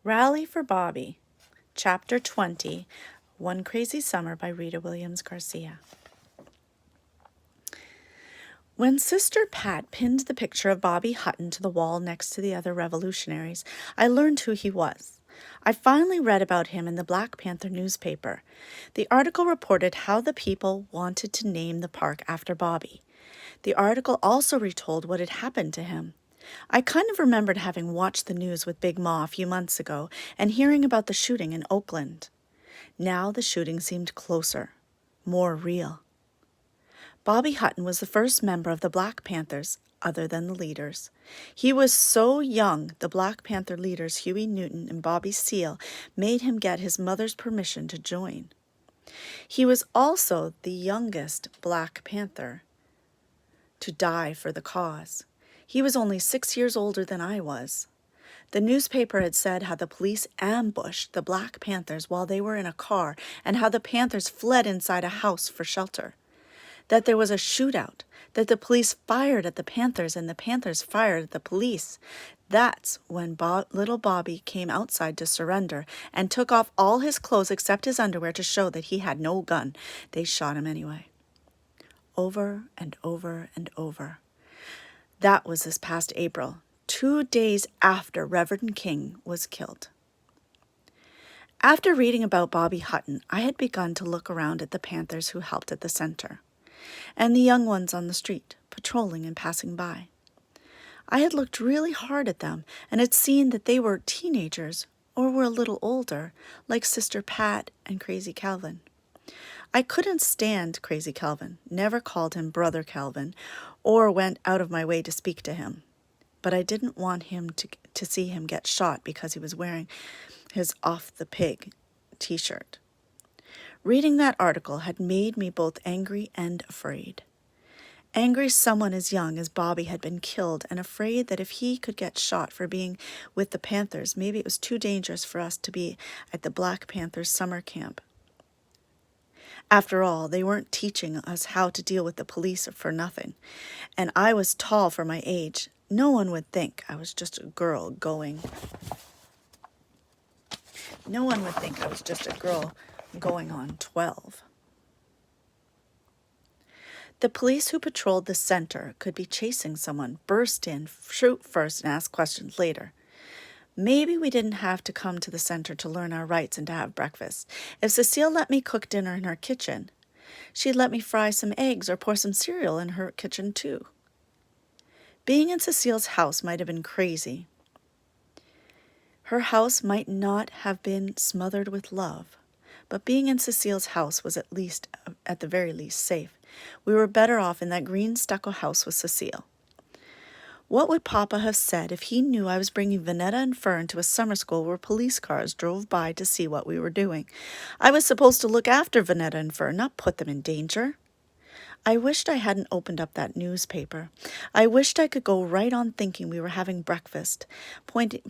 Rally for Bobby, Chapter 20, One Crazy Summer by Rita Williams Garcia. When Sister Pat pinned the picture of Bobby Hutton to the wall next to the other revolutionaries, I learned who he was. I finally read about him in the Black Panther newspaper. The article reported how the people wanted to name the park after Bobby. The article also retold what had happened to him. I kind of remembered having watched the news with Big Ma a few months ago and hearing about the shooting in Oakland. Now the shooting seemed closer, more real. Bobby Hutton was the first member of the Black Panthers, other than the leaders. He was so young, the Black Panther leaders Huey Newton and Bobby Seale made him get his mother's permission to join. He was also the youngest Black Panther to die for the cause. He was only 6 years older than I was. The newspaper had said how the police ambushed the Black Panthers while they were in a car and how the Panthers fled inside a house for shelter. That there was a shootout, that the police fired at the Panthers and the Panthers fired at the police. That's when little Bobby came outside to surrender and took off all his clothes except his underwear to show that he had no gun. They shot him anyway. Over and over and over. That was this past April, 2 days after Reverend King was killed. After reading about Bobby Hutton, I had begun to look around at the Panthers who helped at the center, and the young ones on the street, patrolling and passing by. I had looked really hard at them and had seen that they were teenagers or were a little older, like Sister Pat and Crazy Calvin. I couldn't stand Crazy Calvin, never called him Brother Calvin, or went out of my way to speak to him. But I didn't want him to see him get shot because he was wearing his Off the Pig t-shirt. Reading that article had made me both angry and afraid. Angry someone as young as Bobby had been killed, and afraid that if he could get shot for being with the Panthers, maybe it was too dangerous for us to be at the Black Panthers summer camp. After all, they weren't teaching us how to deal with the police for nothing, and I was tall for my age. No one would think I was just a girl going on 12. The police who patrolled the center could be chasing someone, burst in, shoot first, and ask questions later. Maybe we didn't have to come to the center to learn our rights and to have breakfast. If Cecile let me cook dinner in her kitchen, she'd let me fry some eggs or pour some cereal in her kitchen too. Being in Cecile's house might have been crazy. Her house might not have been smothered with love, but being in Cecile's house was at the very least, safe. We were better off in that green stucco house with Cecile. What would Papa have said if he knew I was bringing Vanetta and Fern to a summer school where police cars drove by to see what we were doing? I was supposed to look after Vanetta and Fern, not put them in danger. I wished I hadn't opened up that newspaper. I wished I could go right on thinking we were having breakfast,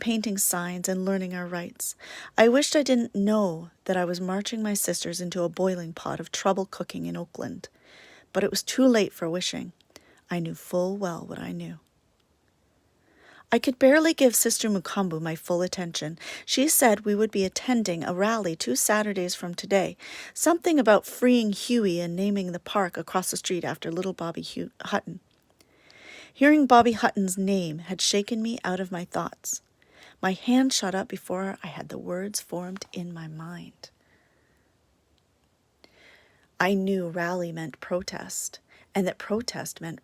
painting signs and learning our rights. I wished I didn't know that I was marching my sisters into a boiling pot of trouble cooking in Oakland. But it was too late for wishing. I knew full well what I knew. I could barely give Sister Mukambu my full attention. She said we would be attending a rally 2 Saturdays from today, something about freeing Huey and naming the park across the street after little Bobby Hutton. Hearing Bobby Hutton's name had shaken me out of my thoughts. My hand shot up before I had the words formed in my mind. I knew rally meant protest, and that protest meant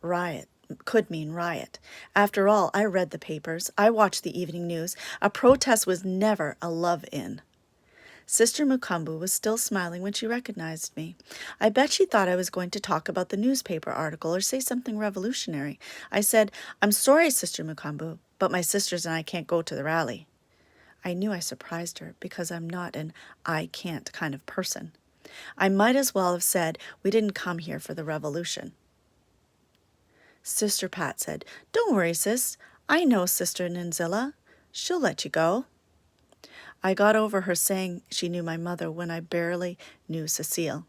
could mean riot. After all, I read the papers. I watched the evening news. A protest was never a love-in. Sister Mukambu was still smiling when she recognized me. I bet she thought I was going to talk about the newspaper article or say something revolutionary. I said, "I'm sorry, Sister Mukambu, but my sisters and I can't go to the rally." I knew I surprised her because I'm not an I can't kind of person. I might as well have said we didn't come here for the revolution. Sister Pat said, "Don't worry, sis. I know Sister Ninzilla. She'll let you go." I got over her saying she knew my mother when I barely knew Cecile.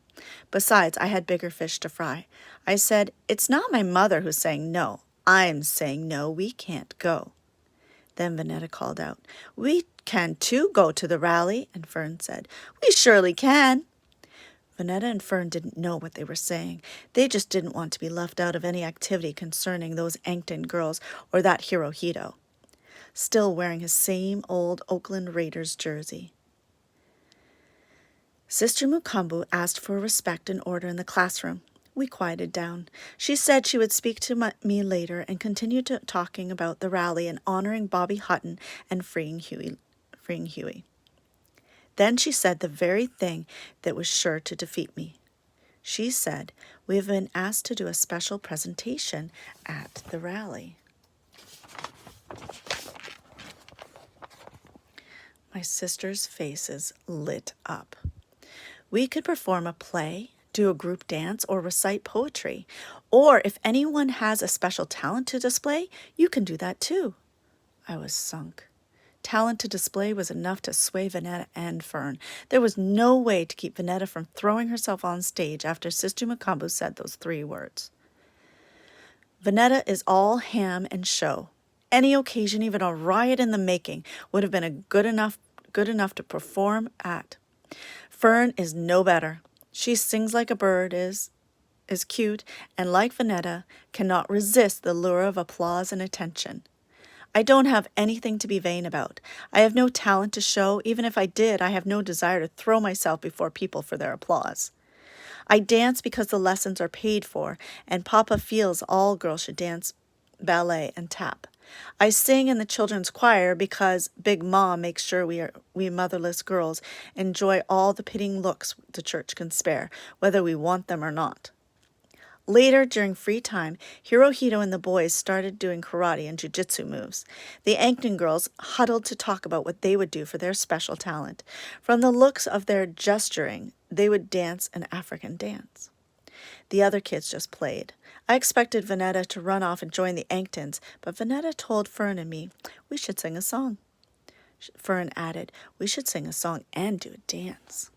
Besides, I had bigger fish to fry. I said, "It's not my mother who's saying no. I'm saying no, we can't go." Then Vanetta called out, "We can too go to the rally," and Fern said, "We surely can." Vanetta and Fern didn't know what they were saying. They just didn't want to be left out of any activity concerning those Yankton girls or that Hirohito, still wearing his same old Oakland Raiders jersey. Sister Mukambu asked for respect and order in the classroom. We quieted down. She said she would speak to me later and continued talking about the rally and honoring Bobby Hutton and freeing Huey. Then she said the very thing that was sure to defeat me. She said, "We have been asked to do a special presentation at the rally." My sisters' faces lit up. We could perform a play, do a group dance, or recite poetry. Or if anyone has a special talent to display, you can do that too. I was sunk. Talent to display was enough to sway Vanetta and Fern. There was no way to keep Vanetta from throwing herself on stage after Sister Mukambu said those 3 words. Vanetta is all ham and show. Any occasion, even a riot in the making, would have been good enough to perform at. Fern is no better. She sings like a bird, is cute, and like Vanetta, cannot resist the lure of applause and attention. I don't have anything to be vain about. I have no talent to show. Even if I did, I have no desire to throw myself before people for their applause. I dance because the lessons are paid for, and Papa feels all girls should dance ballet and tap. I sing in the children's choir because Big Mom makes sure we motherless girls enjoy all the pitying looks the church can spare, whether we want them or not. Later, during free time, Hirohito and the boys started doing karate and jujitsu moves. The Yankton girls huddled to talk about what they would do for their special talent. From the looks of their gesturing, they would dance an African dance. The other kids just played. I expected Vanetta to run off and join the Yanktons, but Vanetta told Fern and me we should sing a song. Fern added, "We should sing a song and do a dance."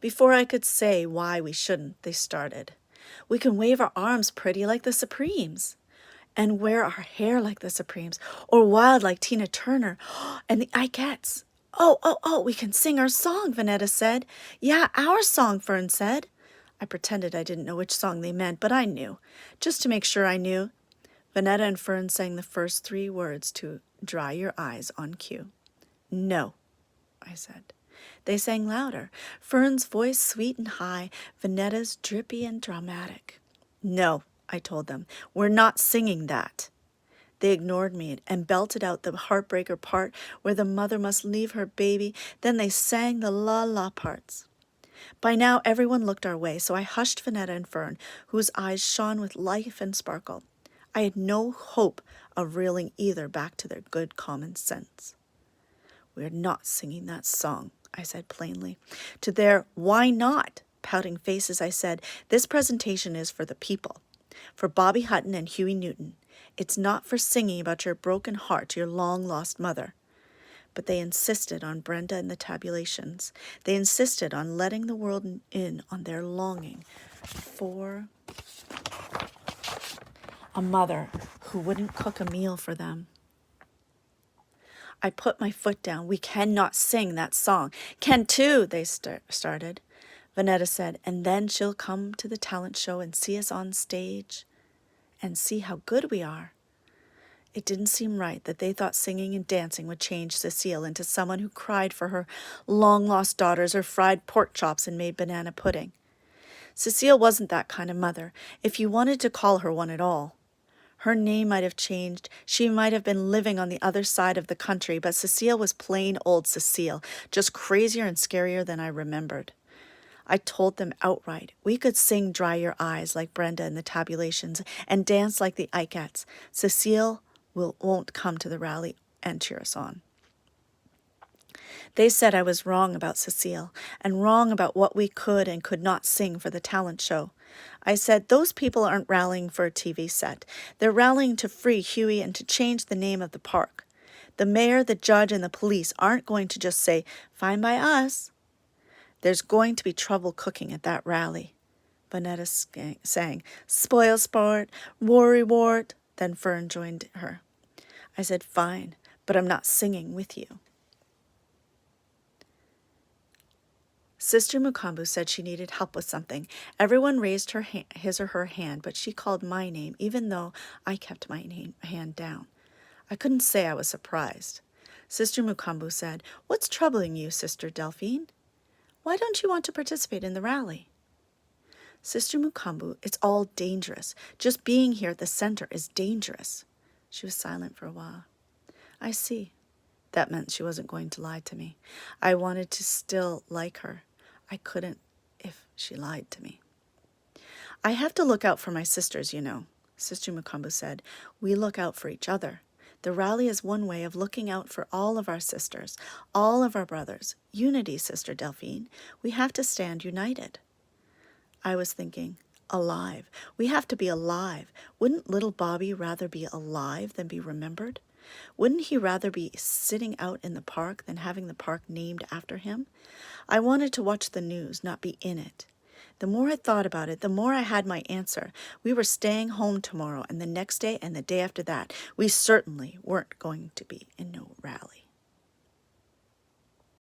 Before I could say why we shouldn't, they started. "We can wave our arms pretty like the Supremes, and wear our hair like the Supremes, or wild like Tina Turner, and the Ikettes. Oh, we can sing our song," Vanetta said. "Yeah, our song," Fern said. I pretended I didn't know which song they meant, but I knew. Just to make sure I knew, Vanetta and Fern sang the first 3 words to Dry Your Eyes on cue. "No," I said. They sang louder, Fern's voice sweet and high, Vanetta's drippy and dramatic. "No," I told them, "we're not singing that." They ignored me and belted out the heartbreaker part where the mother must leave her baby. Then they sang the la-la parts. By now everyone looked our way, so I hushed Vanetta and Fern, whose eyes shone with life and sparkle. I had no hope of reeling either back to their good common sense. "We're not singing that song," I said plainly. To their "why not?" pouting faces, I said, "This presentation is for the people, for Bobby Hutton and Huey Newton. It's not for singing about your broken heart to your long-lost mother." But they insisted on Brenda and the tabulations. They insisted on letting the world in on their longing for a mother who wouldn't cook a meal for them. I put my foot down. "We cannot sing that song." "Can too," they started. Vanetta said, "and then she'll come to the talent show and see us on stage and see how good we are." It didn't seem right that they thought singing and dancing would change Cecile into someone who cried for her long-lost daughters or fried pork chops and made banana pudding. Cecile wasn't that kind of mother, if you wanted to call her one at all. Her name might have changed. She might have been living on the other side of the country, but Cecile was plain old Cecile, just crazier and scarier than I remembered. I told them outright, we could sing Dry Your Eyes like Brenda and the Tabulations and dance like the Ikettes. Cecile won't come to the rally and cheer us on. They said I was wrong about Cecile and wrong about what we could and could not sing for the talent show. I said, those people aren't rallying for a TV set. They're rallying to free Huey and to change the name of the park. The mayor, the judge, and the police aren't going to just say, fine by us. There's going to be trouble cooking at that rally. Vanetta sang, spoil sport, war reward. Then Fern joined her. I said, "Fine, but I'm not singing with you." Sister Mukambu said she needed help with something. Everyone raised his or her hand, but she called my name, even though I kept my hand down. I couldn't say I was surprised. Sister Mukambu said, "What's troubling you, Sister Delphine? Why don't you want to participate in the rally?" "Sister Mukambu, it's all dangerous. Just being here at the center is dangerous." She was silent for a while. "I see." That meant she wasn't going to lie to me. I wanted to still like her. I couldn't if she lied to me. "I have to look out for my sisters, you know," Sister Mukambu said. "We look out for each other. The rally is one way of looking out for all of our sisters, all of our brothers. Unity, Sister Delphine. We have to stand united." I was thinking, alive. We have to be alive. Wouldn't little Bobby rather be alive than be remembered? Wouldn't he rather be sitting out in the park than having the park named after him? I wanted to watch the news, not be in it. The more I thought about it, the more I had my answer. We were staying home tomorrow, and the next day and the day after that. We certainly weren't going to be in no rally.